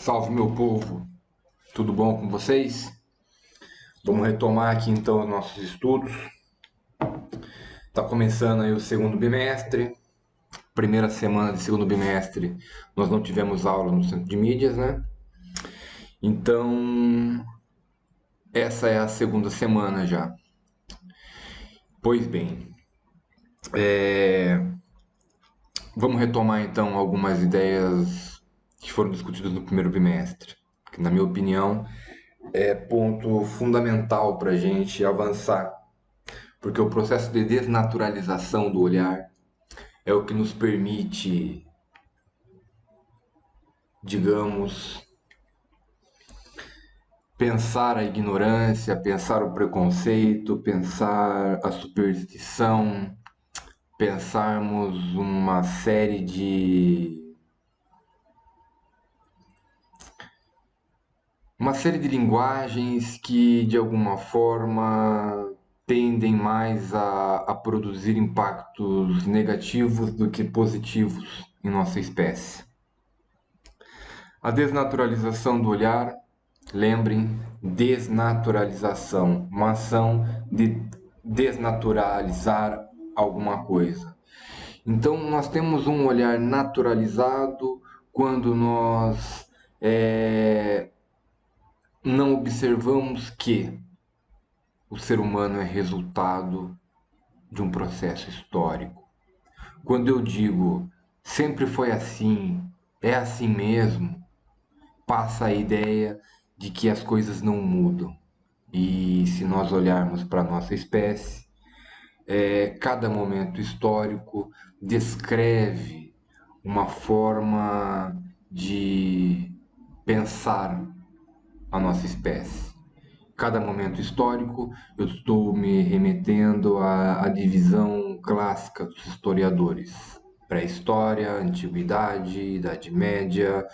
Salve, meu povo, tudo bom com vocês? Vamos retomar aqui então os nossos estudos. Está começando aí o segundo bimestre. Primeira semana de segundo bimestre, nós não tivemos aula no centro de mídias, né? Então, essa é a segunda semana já. Pois bem, vamos retomar então algumas ideias que foram discutidas no primeiro bimestre, que, na minha opinião, é ponto fundamental para a gente avançar, porque o processo de desnaturalização do olhar é o que nos permite, digamos, pensar a ignorância, pensar o preconceito, pensar a superstição, pensarmos uma série de linguagens que de alguma forma tendem mais a produzir impactos negativos do que positivos em nossa espécie. A desnaturalização do olhar, lembrem, desnaturalização, uma ação de desnaturalizar alguma coisa. Então, nós temos um olhar naturalizado quando nós não observamos que o ser humano é resultado de um processo histórico. Quando eu digo sempre foi assim, é assim mesmo, passa a ideia de que as coisas não mudam. E se nós olharmos para a nossa espécie, cada momento histórico descreve uma forma de pensar a nossa espécie. Cada momento histórico, eu estou me remetendo à divisão clássica dos historiadores: pré-história, antiguidade, Idade Média,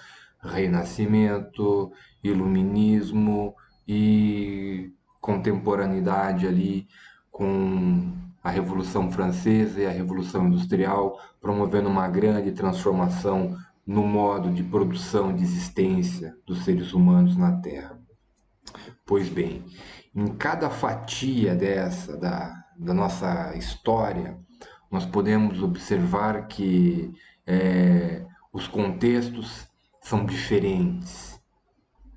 Renascimento, Iluminismo e contemporaneidade ali com a Revolução Francesa e a Revolução Industrial, promovendo uma grande transformação no modo de produção e de existência dos seres humanos na Terra. Pois bem, em cada fatia da nossa história, nós podemos observar que os contextos são diferentes,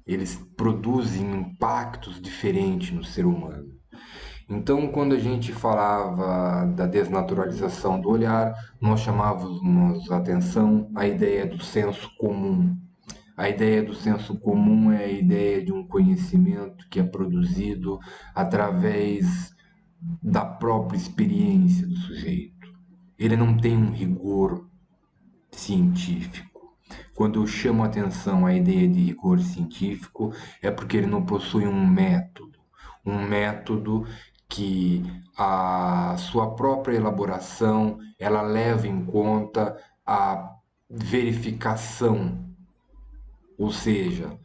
eles produzem impactos diferentes no ser humano. Então, quando a gente falava da desnaturalização do olhar, nós chamávamos a atenção à ideia do senso comum. A ideia do senso comum é a ideia de um conhecimento que é produzido através da própria experiência do sujeito. Ele não tem um rigor científico. Quando eu chamo a atenção à ideia de rigor científico, é porque ele não possui um método que a sua própria elaboração ela leva em conta a verificação, ou seja,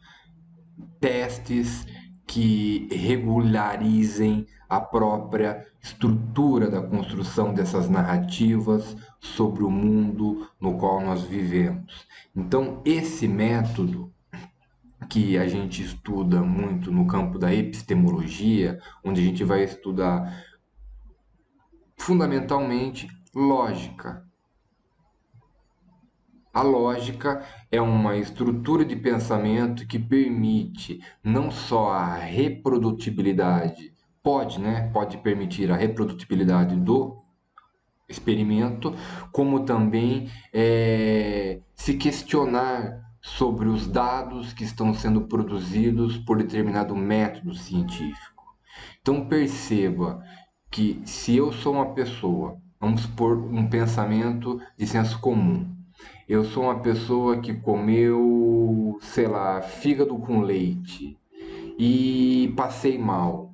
testes que regularizem a própria estrutura da construção dessas narrativas sobre o mundo no qual nós vivemos. Então, esse método que a gente estuda muito no campo da epistemologia, onde a gente vai estudar fundamentalmente lógica. A lógica é uma estrutura de pensamento que permite não só a reprodutibilidade, pode permitir a reprodutibilidade do experimento, como também se questionar sobre os dados que estão sendo produzidos por determinado método científico. Então perceba que se eu sou uma pessoa, vamos supor um pensamento de senso comum, eu sou uma pessoa que comeu, sei lá, fígado com leite e passei mal.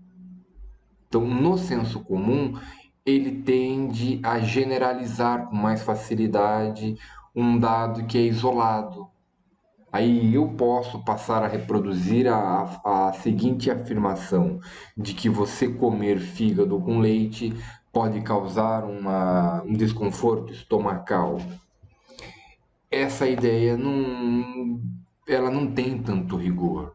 Então, no senso comum, ele tende a generalizar com mais facilidade um dado que é isolado. Aí eu posso passar a reproduzir a seguinte afirmação, de que você comer fígado com leite pode causar um desconforto estomacal. Essa ideia ela não tem tanto rigor.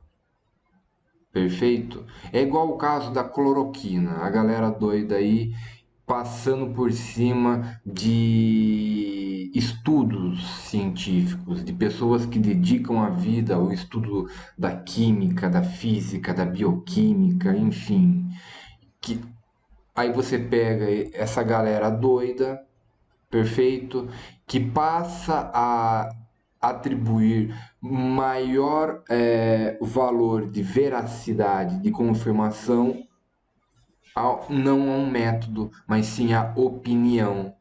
Perfeito? É igual o caso da cloroquina, a galera doida aí passando por cima de estudos científicos, de pessoas que dedicam a vida ao estudo da química, da física, da bioquímica, enfim. Que aí você pega essa galera doida, perfeito, que passa a atribuir maior valor de veracidade, de confirmação, não a um método, mas sim à opinião.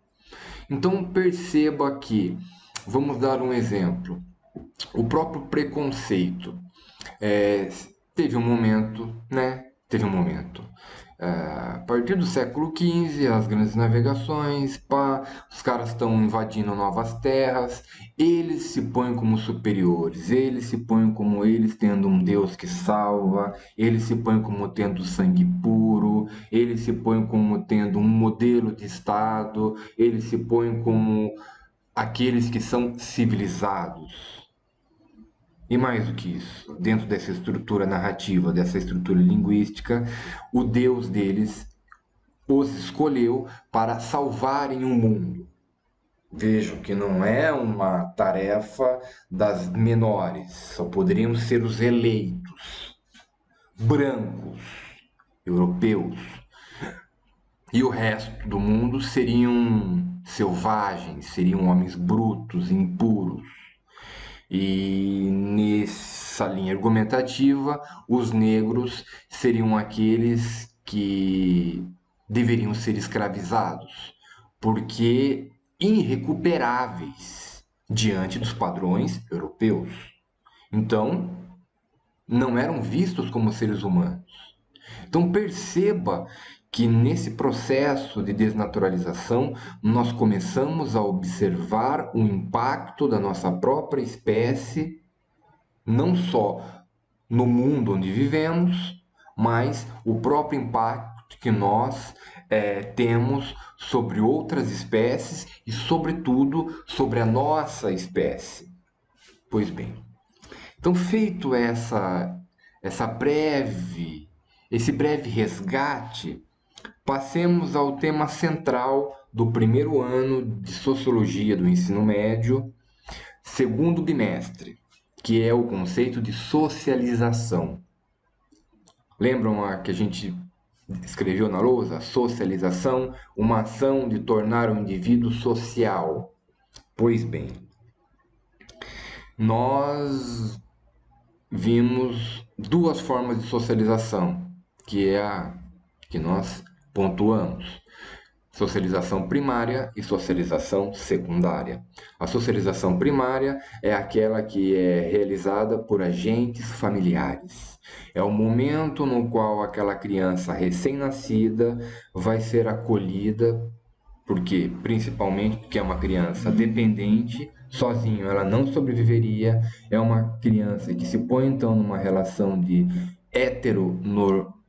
Então perceba que, vamos dar um exemplo, o próprio preconceito. É, teve um momento, né? Teve um momento. A partir do século XV, as grandes navegações, pá, os caras estão invadindo novas terras, eles se põem como superiores, eles se põem como eles tendo um Deus que salva, eles se põem como tendo sangue puro, eles se põem como tendo um modelo de Estado, eles se põem como aqueles que são civilizados. E mais do que isso, dentro dessa estrutura narrativa, dessa estrutura linguística, o Deus deles os escolheu para salvarem o mundo. Vejam que não é uma tarefa das menores, só poderiam ser os eleitos, brancos, europeus, e o resto do mundo seriam selvagens, seriam homens brutos, impuros. E nessa linha argumentativa, os negros seriam aqueles que deveriam ser escravizados, porque irrecuperáveis diante dos padrões europeus. Então, não eram vistos como seres humanos. Então perceba que nesse processo de desnaturalização nós começamos a observar o impacto da nossa própria espécie, não só no mundo onde vivemos, mas o próprio impacto que nós temos sobre outras espécies e, sobretudo, sobre a nossa espécie. Pois bem, então feito esse breve resgate, passemos ao tema central do primeiro ano de Sociologia do ensino médio, segundo bimestre, que é o conceito de socialização. Lembram a que a gente escreveu na lousa? Socialização, uma ação de tornar o indivíduo social. Pois bem, nós vimos duas formas de socialização, que é a que nós pontuamos: socialização primária e socialização secundária. A socialização primária é aquela que é realizada por agentes familiares. É o momento no qual aquela criança recém-nascida vai ser acolhida, porque principalmente porque é uma criança dependente, sozinho ela não sobreviveria, é uma criança que se põe então numa relação de heteronormatividade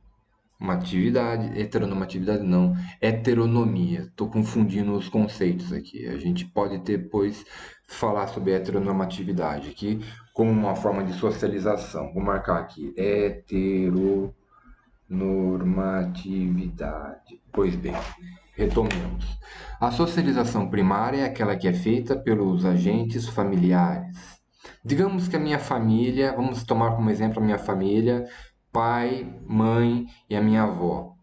não, heteronomia. Estou confundindo os conceitos aqui. A gente pode depois falar sobre heteronormatividade aqui como uma forma de socialização. Vou marcar aqui, heteronormatividade. Pois bem, retomemos. A socialização primária é aquela que é feita pelos agentes familiares. Digamos que a minha família, vamos tomar como exemplo a minha família, pai, mãe e a minha avó.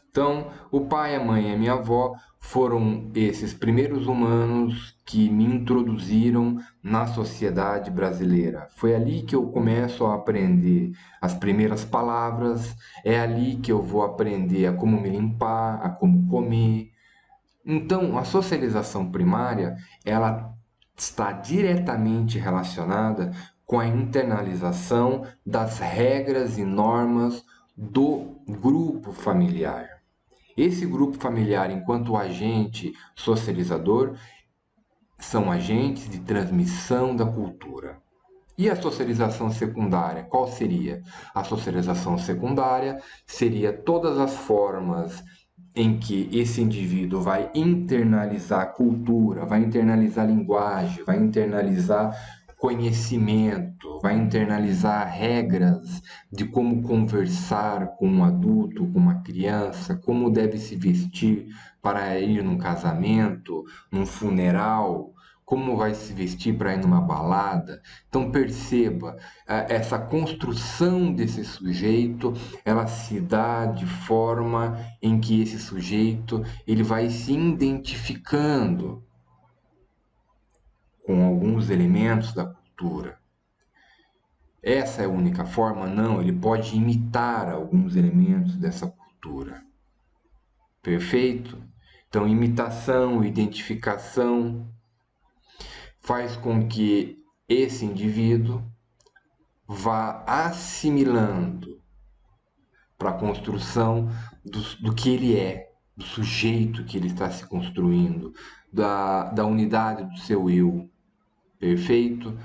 Então, o pai, a mãe e a minha avó foram esses primeiros humanos que me introduziram na sociedade brasileira. Foi ali que eu começo a aprender as primeiras palavras, é ali que eu vou aprender a como me limpar, a como comer. Então, a socialização primária, ela está diretamente relacionada com a internalização das regras e normas do grupo familiar. Esse grupo familiar, enquanto agente socializador, são agentes de transmissão da cultura. E a socialização secundária, qual seria? A socialização secundária seria todas as formas em que esse indivíduo vai internalizar cultura, vai internalizar linguagem, vai internalizar conhecimento, vai internalizar regras de como conversar com um adulto, com uma criança, como deve se vestir para ir num casamento, num funeral, como vai se vestir para ir numa balada. Então perceba, essa construção desse sujeito, ela se dá de forma em que esse sujeito ele vai se identificando com alguns elementos da cultura. Essa é a única forma? Não, ele pode imitar alguns elementos dessa cultura. Perfeito? Então, imitação, identificação faz com que esse indivíduo vá assimilando para a construção do que ele é, do sujeito que ele está se construindo, da unidade do seu eu. Perfeito?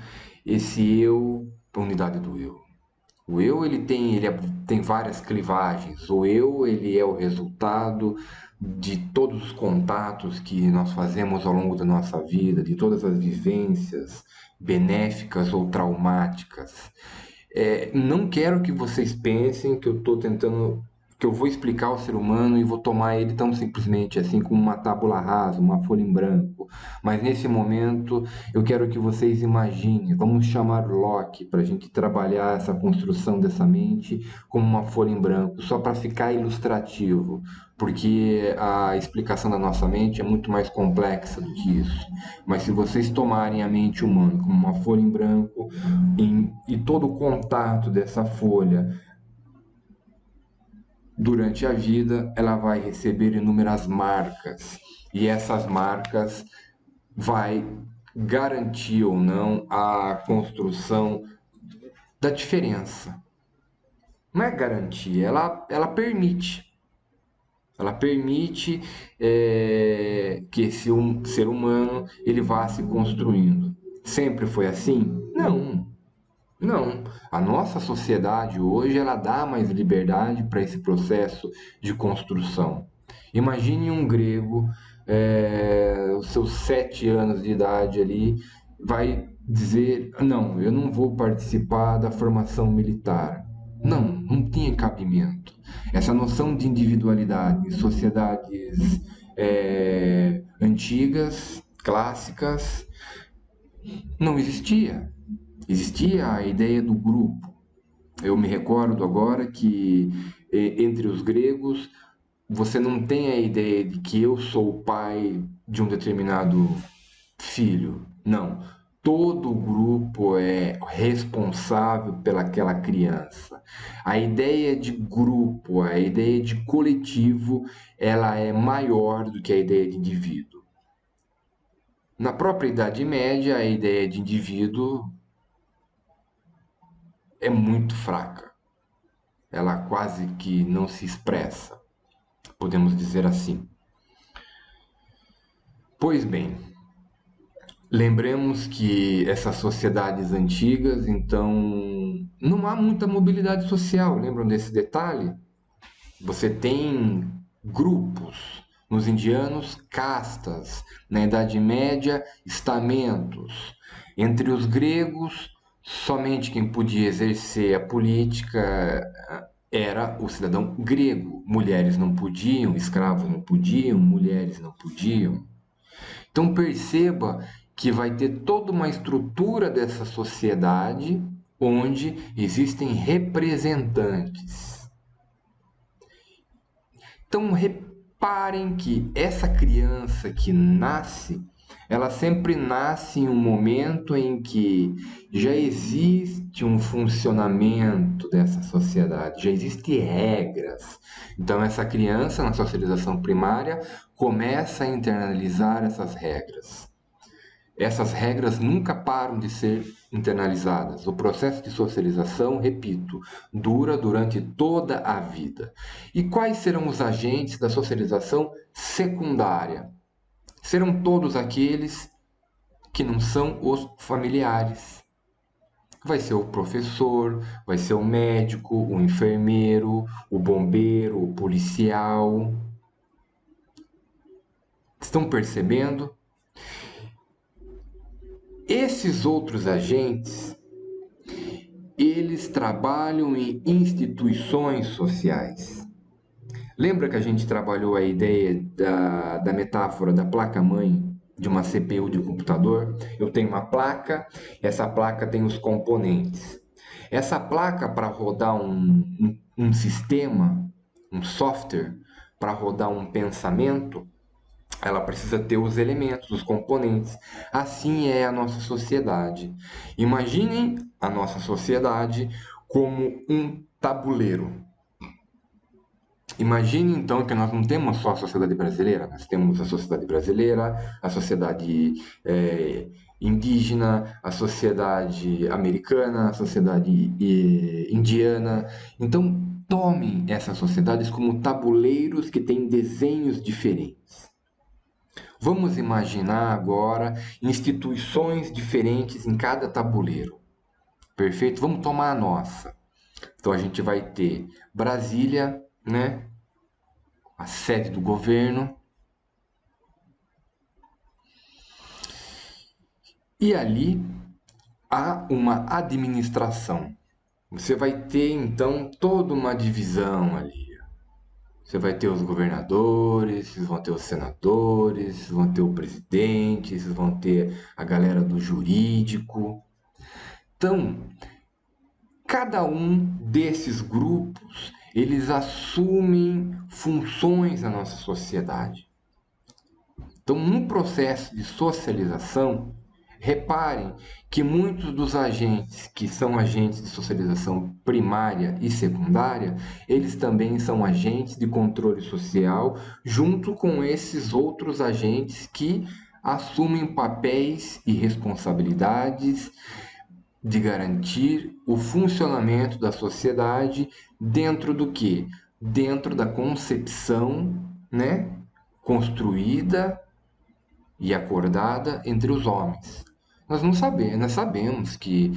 Esse eu, a unidade do eu. O eu tem várias clivagens. O eu ele é o resultado de todos os contatos que nós fazemos ao longo da nossa vida, de todas as vivências benéficas ou traumáticas. Não quero que vocês pensem que eu estou tentando, que eu vou explicar o ser humano e vou tomar ele tão simplesmente assim como uma tábula rasa, uma folha em branco. Mas nesse momento eu quero que vocês imaginem, vamos chamar Locke para a gente trabalhar essa construção dessa mente como uma folha em branco, só para ficar ilustrativo, porque a explicação da nossa mente é muito mais complexa do que isso. Mas se vocês tomarem a mente humana como uma folha em branco, e todo o contato dessa folha durante a vida, ela vai receber inúmeras marcas, e essas marcas vai garantir ou não a construção da diferença. Não é garantir, ela permite. Ela permite que esse ser humano ele vá se construindo. Sempre foi assim? Não, não. A nossa sociedade hoje ela dá mais liberdade para esse processo de construção. Imagine um grego, os seus 7 anos de idade ali, vai dizer: não, eu não vou participar da formação militar. Não, não tinha cabimento. Essa noção de individualidade em sociedades antigas, clássicas, não existia. Existia a ideia do grupo. Eu me recordo agora que entre os gregos você não tem a ideia de que eu sou o pai de um determinado filho. Não. Todo o grupo é responsável pelaquela criança. A ideia de grupo, a ideia de coletivo, ela é maior do que a ideia de indivíduo. Na própria Idade Média, a ideia de indivíduo é muito fraca. Ela quase que não se expressa, podemos dizer assim. Pois bem, lembremos que essas sociedades antigas, então, não há muita mobilidade social. Lembram desse detalhe? Você tem grupos. Nos indianos, castas. Na Idade Média, estamentos. Entre os gregos, somente quem podia exercer a política era o cidadão grego. Mulheres não podiam, escravos não podiam, mulheres não podiam. Então perceba que vai ter toda uma estrutura dessa sociedade onde existem representantes. Então reparem que essa criança que nasce, ela sempre nasce em um momento em que já existe um funcionamento dessa sociedade, já existem regras. Então essa criança na socialização primária começa a internalizar essas regras. Essas regras nunca param de ser internalizadas. O processo de socialização, repito, dura durante toda a vida. E quais serão os agentes da socialização secundária? Serão todos aqueles que não são os familiares. Vai ser o professor, vai ser o médico, o enfermeiro, o bombeiro, o policial. Estão percebendo? Esses outros agentes, eles trabalham em instituições sociais. Lembra que a gente trabalhou a ideia da metáfora da placa-mãe de uma CPU de computador? Eu tenho uma placa, essa placa tem os componentes. Essa placa, para rodar um sistema, um software, para rodar um pensamento, ela precisa ter os elementos, os componentes. Assim é a nossa sociedade. Imaginem a nossa sociedade como um tabuleiro. Imagine então que nós não temos só a sociedade brasileira, nós temos a sociedade brasileira, a sociedade indígena, a sociedade americana, a sociedade indiana. Então, tomem essas sociedades como tabuleiros que têm desenhos diferentes. Vamos imaginar agora instituições diferentes em cada tabuleiro. Perfeito? Vamos tomar a nossa. Então a gente vai ter Brasília, né? A sede do governo. E ali há uma administração. Você vai ter então toda uma divisão ali. Você vai ter os governadores, vocês vão ter os senadores, vocês vão ter o presidente, vocês vão ter a galera do jurídico. Então, cada um desses grupos, eles assumem funções na nossa sociedade. Então, no processo de socialização, reparem que muitos dos agentes que são agentes de socialização primária e secundária, eles também são agentes de controle social, junto com esses outros agentes que assumem papéis e responsabilidades de garantir o funcionamento da sociedade dentro do que? Dentro da concepção, né, construída e acordada entre os homens. Nós sabemos que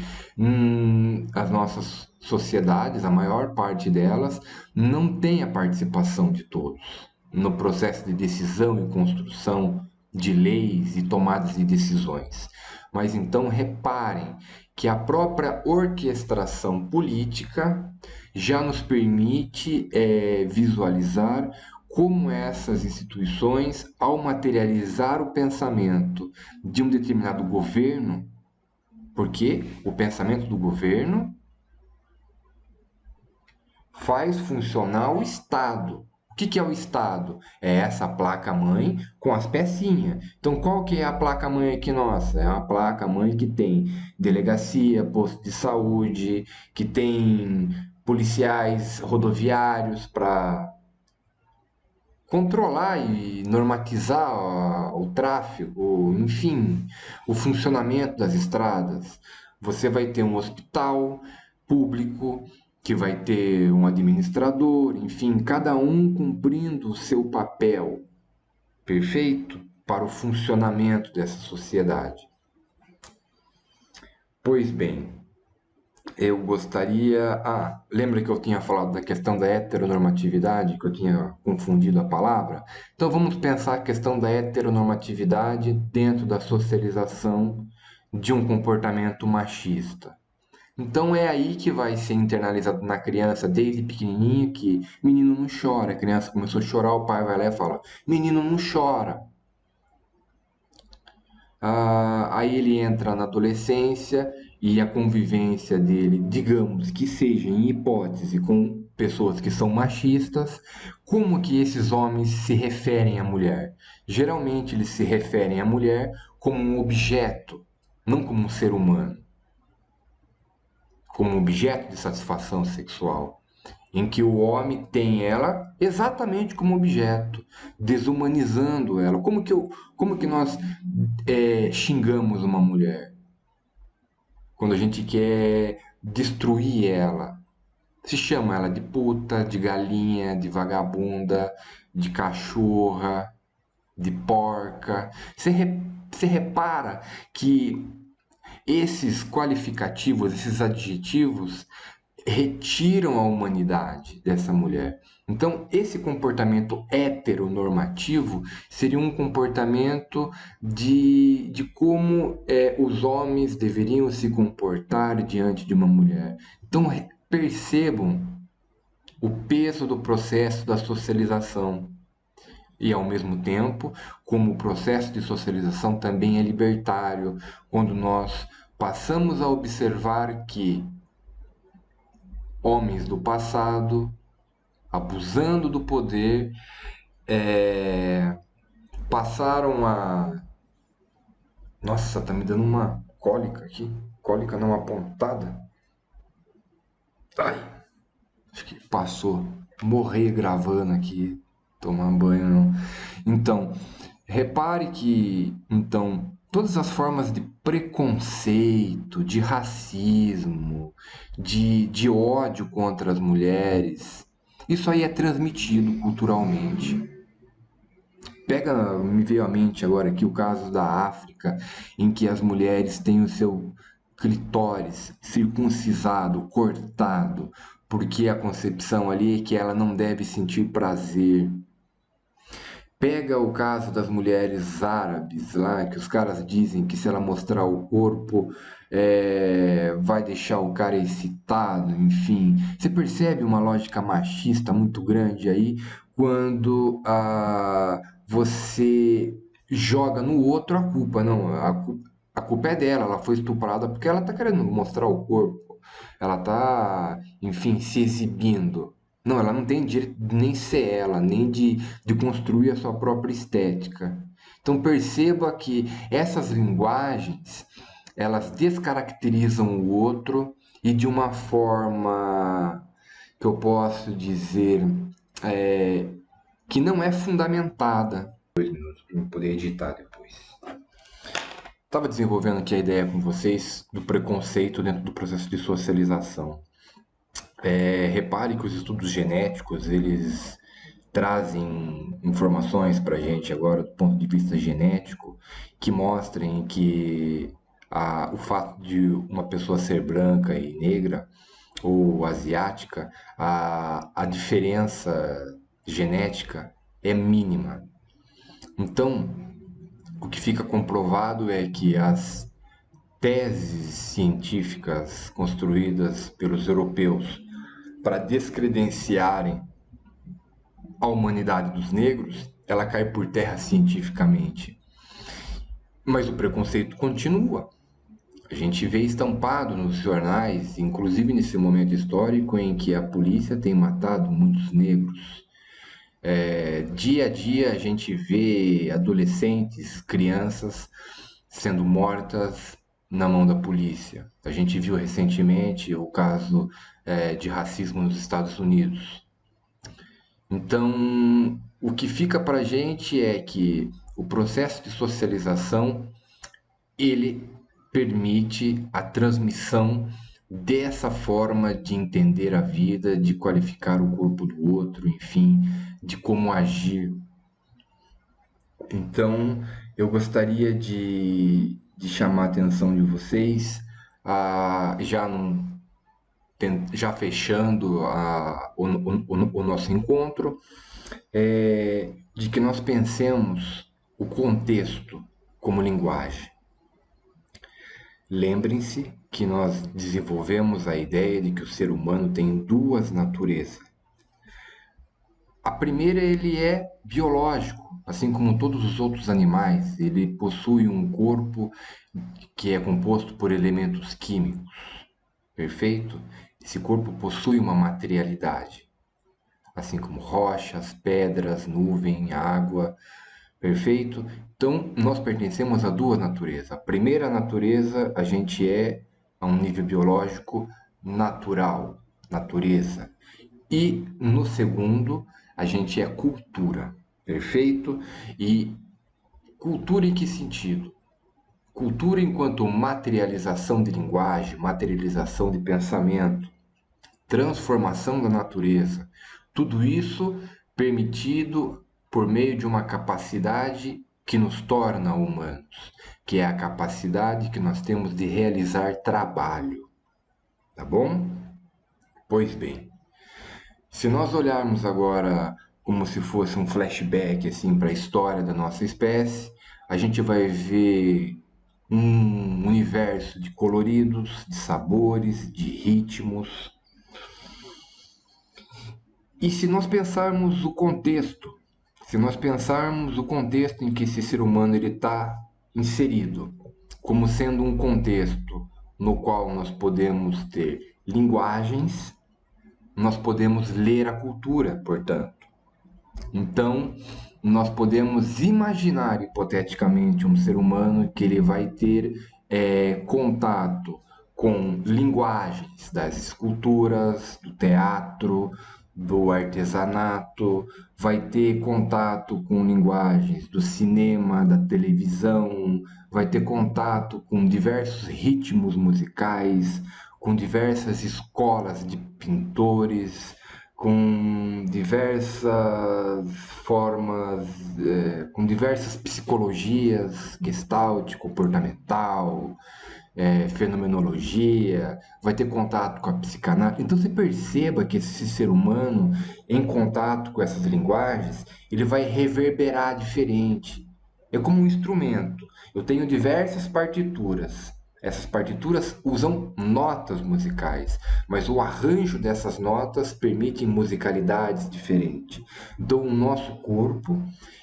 as nossas sociedades, a maior parte delas, não tem a participação de todos no processo de decisão e construção de leis e tomadas de decisões. Mas então reparem que a própria orquestração política já nos permite visualizar como essas instituições, ao materializar o pensamento de um determinado governo, porque o pensamento do governo faz funcionar o Estado. O que é o Estado? É essa placa-mãe com as pecinhas. Então, qual que é a placa-mãe aqui nossa? É uma placa-mãe que tem delegacia, posto de saúde, que tem policiais rodoviários para controlar e normatizar o tráfego, enfim, o funcionamento das estradas. Você vai ter um hospital público que vai ter um administrador, enfim, cada um cumprindo o seu papel perfeito para o funcionamento dessa sociedade. Pois bem, eu gostaria. Lembra que eu tinha falado da questão da heteronormatividade, que eu tinha confundido a palavra? Então vamos pensar a questão da heteronormatividade dentro da socialização de um comportamento machista. Então é aí que vai ser internalizado na criança desde pequenininho que menino não chora. A criança começou a chorar, o pai vai lá e fala: menino não chora. Aí ele entra na adolescência e a convivência dele, digamos que seja em hipótese com pessoas que são machistas, como que esses homens se referem à mulher? Geralmente eles se referem à mulher como um objeto, não como um ser humano, como um objeto de satisfação sexual, em que o homem tem ela exatamente como objeto, desumanizando ela. Como que nós xingamos uma mulher? Quando a gente quer destruir ela, se chama ela de puta, de galinha, de vagabunda, de cachorra, de porca. Você repara que esses qualificativos, esses adjetivos, retiram a humanidade dessa mulher. Então, esse comportamento heteronormativo seria um comportamento de como os homens deveriam se comportar diante de uma mulher. Então, percebam o peso do processo da socialização. E, ao mesmo tempo, como o processo de socialização também é libertário, quando nós passamos a observar que homens do passado, abusando do poder, passaram a. Nossa, tá me dando uma cólica aqui. Cólica não, uma pontada. Ai, acho que passou. Morrer gravando aqui. Tomar banho não. Então, repare que então todas as formas de preconceito, de racismo, de ódio contra as mulheres, isso aí é transmitido culturalmente. Me veio à mente agora aqui o caso da África, em que as mulheres têm o seu clitóris circuncisado, cortado, porque a concepção ali é que ela não deve sentir prazer. Pega o caso das mulheres árabes lá, que os caras dizem que se ela mostrar o corpo vai deixar o cara excitado, enfim. Você percebe uma lógica machista muito grande aí quando você joga no outro a culpa. Não, a culpa é dela, ela foi estuprada porque ela tá querendo mostrar o corpo. Ela tá, enfim, se exibindo. Não, ela não tem direito de nem ser ela, nem de construir a sua própria estética. Então perceba que essas linguagens, elas descaracterizam o outro e de uma forma que eu posso dizer é, que não é fundamentada. 2 minutos para eu poder editar depois. Estava desenvolvendo aqui a ideia com vocês do preconceito dentro do processo de socialização. Repare que os estudos genéticos, eles trazem informações para a gente agora do ponto de vista genético que mostrem que o fato de uma pessoa ser branca e negra ou asiática, a diferença genética é mínima. Então, o que fica comprovado é que as teses científicas construídas pelos europeus para descredenciarem a humanidade dos negros, ela cai por terra cientificamente. Mas o preconceito continua. A gente vê estampado nos jornais, inclusive nesse momento histórico em que a polícia tem matado muitos negros. Dia a dia a gente vê adolescentes, crianças sendo mortas na mão da polícia. A gente viu recentemente o caso de racismo nos Estados Unidos. Então, o que fica para a gente é que o processo de socialização ele permite a transmissão dessa forma de entender a vida, de qualificar o corpo do outro, enfim, de como agir. Então, eu gostaria de chamar a atenção de vocês, já num já fechando o nosso encontro, de que nós pensemos o contexto como linguagem. Lembrem-se que nós desenvolvemos a ideia de que o ser humano tem 2 naturezas. A primeira, ele é biológico, assim como todos os outros animais, ele possui um corpo que é composto por elementos químicos. Perfeito? Esse corpo possui uma materialidade, assim como rochas, pedras, nuvem, água. Perfeito? Então, nós pertencemos a 2 naturezas. A primeira natureza, a gente é, a um nível biológico, natural, natureza. E no segundo, a gente é cultura. Perfeito? E cultura em que sentido? Cultura enquanto materialização de linguagem, materialização de pensamento, transformação da natureza. Tudo isso permitido por meio de uma capacidade que nos torna humanos, que é a capacidade que nós temos de realizar trabalho. Tá bom? Pois bem, se nós olharmos agora como se fosse um flashback assim para a história da nossa espécie, a gente vai ver um universo de coloridos, de sabores, de ritmos. E se nós pensarmos o contexto, se nós pensarmos o contexto em que esse ser humano ele está inserido, como sendo um contexto no qual nós podemos ter linguagens, nós podemos ler a cultura, portanto. Então, nós podemos imaginar hipoteticamente um ser humano que ele vai ter contato com linguagens das esculturas, do teatro, do artesanato, vai ter contato com linguagens do cinema, da televisão, vai ter contato com diversos ritmos musicais, com diversas escolas de pintores, com diversas formas, com diversas psicologias, gestalt, comportamental, fenomenologia, vai ter contato com a psicanálise. Então você perceba que esse ser humano, em contato com essas linguagens, ele vai reverberar diferente. É como um instrumento. Eu tenho diversas partituras. Essas partituras usam notas musicais, mas o arranjo dessas notas permite musicalidades diferentes. Então, o nosso corpo,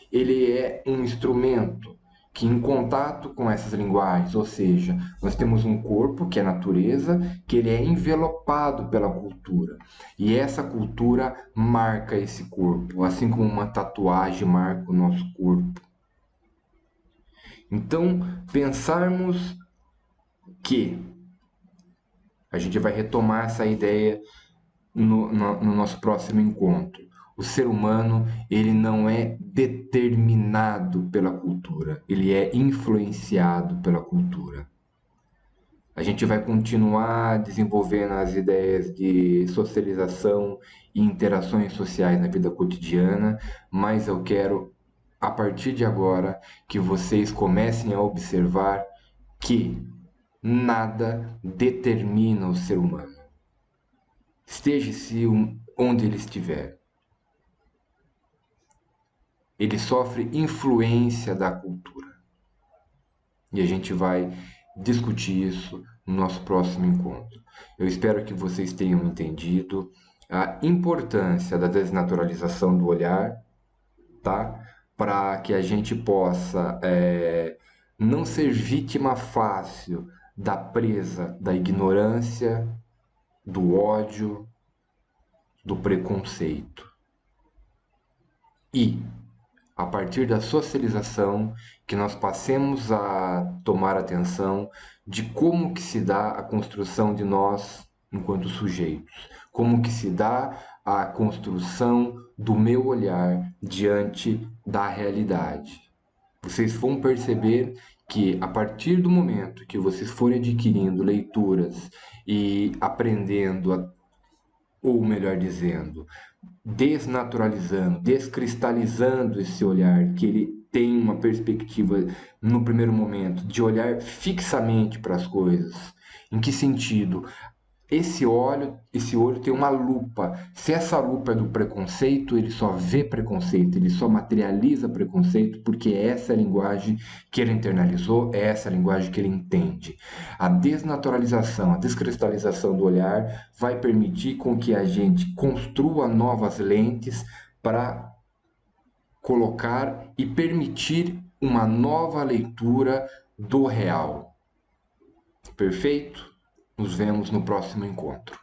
ele é um instrumento que em contato com essas linguagens, ou seja, nós temos um corpo que é natureza, que ele é envelopado pela cultura. E essa cultura marca esse corpo, assim como uma tatuagem marca o nosso corpo. Então, pensarmos que a gente vai retomar essa ideia no nosso próximo encontro. O ser humano, ele não é determinado pela cultura, ele é influenciado pela cultura. A gente vai continuar desenvolvendo as ideias de socialização e interações sociais na vida cotidiana, mas eu quero, a partir de agora, que vocês comecem a observar que nada determina o ser humano. Esteja-se onde ele estiver. Ele sofre influência da cultura. E a gente vai discutir isso no nosso próximo encontro. Eu espero que vocês tenham entendido a importância da desnaturalização do olhar, tá? Para que a gente possa não ser vítima fácil da presa da ignorância, do ódio, do preconceito. E, a partir da socialização, que nós passemos a tomar atenção de como que se dá a construção de nós enquanto sujeitos, como que se dá a construção do meu olhar diante da realidade. Vocês vão perceber que a partir do momento que vocês forem adquirindo leituras e aprendendo, ou melhor dizendo, desnaturalizando, descristalizando esse olhar, que ele tem uma perspectiva, no primeiro momento, de olhar fixamente para as coisas. Em que sentido? Esse olho tem uma lupa. Se essa lupa é do preconceito, ele só vê preconceito, ele só materializa preconceito, porque é essa a linguagem que ele internalizou, é essa a linguagem que ele entende. A desnaturalização, a descristalização do olhar vai permitir com que a gente construa novas lentes para colocar e permitir uma nova leitura do real. Perfeito? Nos vemos no próximo encontro.